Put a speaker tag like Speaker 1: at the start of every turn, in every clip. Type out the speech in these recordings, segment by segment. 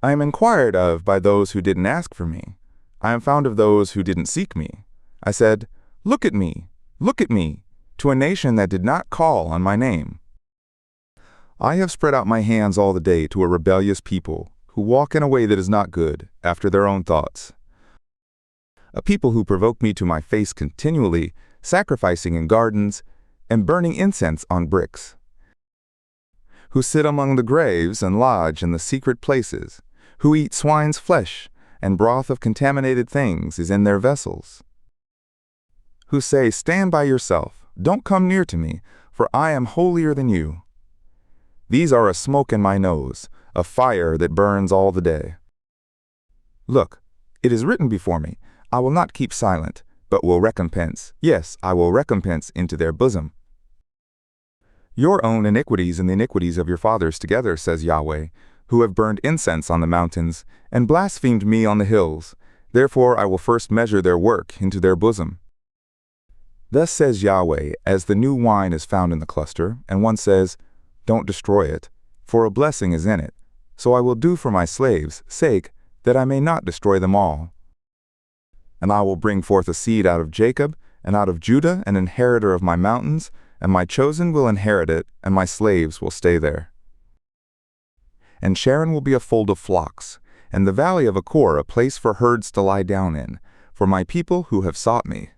Speaker 1: I am inquired of by those who didn't ask for me. I am found of those who didn't seek me. I said, look at me, to a nation that did not call on my name. I have spread out my hands all the day to a rebellious people, who walk in a way that is not good, after their own thoughts. A people who provoke me to my face continually, sacrificing in gardens, and burning incense on bricks. Who sit among the graves and lodge in the secret places, who eat swine's flesh, and broth of contaminated things is in their vessels. Who say, stand by yourself, don't come near to me, for I am holier than you. These are a smoke in my nose, a fire that burns all the day. Look, it is written before me, I will not keep silent, but will recompense, yes, I will recompense into their bosom. Your own iniquities and the iniquities of your fathers together, says Yahweh, who have burned incense on the mountains, and blasphemed me on the hills. Therefore I will first measure their work into their bosom. Thus says Yahweh, as the new wine is found in the cluster, and one says, don't destroy it, for a blessing is in it. So I will do for my slaves' sake, that I may not destroy them all. And I will bring forth a seed out of Jacob, and out of Judah an inheritor of my mountains, and my chosen will inherit it, and my slaves will stay there. And Sharon will be a fold of flocks, and the valley of Achor a place for herds to lie down in, for my people who have sought me.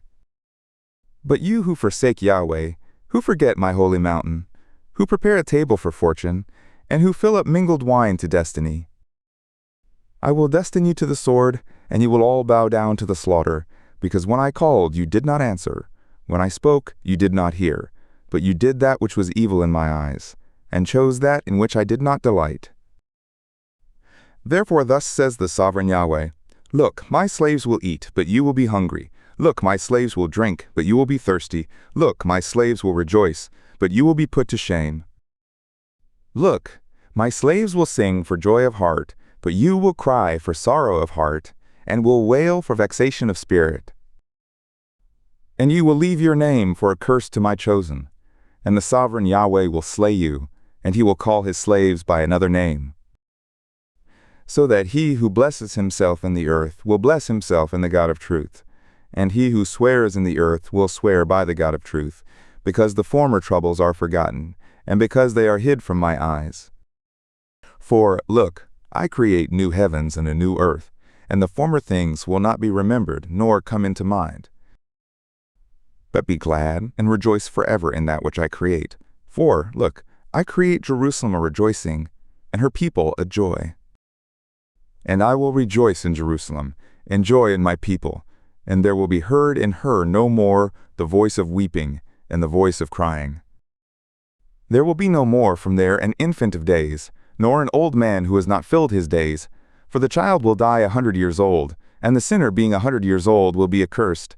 Speaker 1: But you who forsake Yahweh, who forget my holy mountain, who prepare a table for fortune, and who fill up mingled wine to destiny. I will destine you to the sword, and you will all bow down to the slaughter, because when I called you did not answer, when I spoke you did not hear, but you did that which was evil in my eyes, and chose that in which I did not delight. Therefore thus says the sovereign Yahweh, look, my slaves will eat, but you will be hungry. Look, my slaves will drink, but you will be thirsty. Look, my slaves will rejoice, but you will be put to shame. Look, my slaves will sing for joy of heart, but you will cry for sorrow of heart, and will wail for vexation of spirit. And you will leave your name for a curse to my chosen, and the sovereign Yahweh will slay you, and he will call his slaves by another name. So that he who blesses himself in the earth will bless himself in the God of truth, and he who swears in the earth will swear by the God of truth, because the former troubles are forgotten, and because they are hid from my eyes. For, look, I create new heavens and a new earth, and the former things will not be remembered nor come into mind. But be glad and rejoice forever in that which I create. For, look, I create Jerusalem a rejoicing, and her people a joy. And I will rejoice in Jerusalem, and joy in my people, and there will be heard in her no more the voice of weeping and the voice of crying. There will be no more from there an infant of days, nor an old man who has not filled his days, for the child will die 100 years old, and the sinner being 100 years old will be accursed.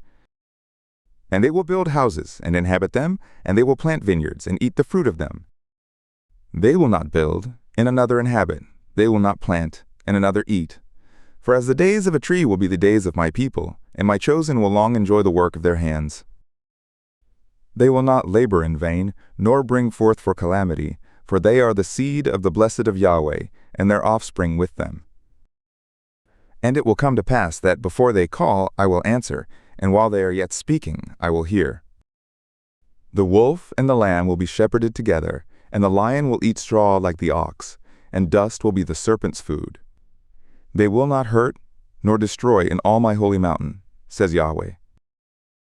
Speaker 1: And they will build houses and inhabit them, and they will plant vineyards and eat the fruit of them. They will not build, and another inhabit, they will not plant, and another eat. For as the days of a tree will be the days of my people, and my chosen will long enjoy the work of their hands. They will not labor in vain, nor bring forth for calamity, for they are the seed of the blessed of Yahweh, and their offspring with them. And it will come to pass that before they call, I will answer, and while they are yet speaking, I will hear. The wolf and the lamb will be shepherded together, and the lion will eat straw like the ox, and dust will be the serpent's food. They will not hurt, nor destroy in all my holy mountain, says Yahweh.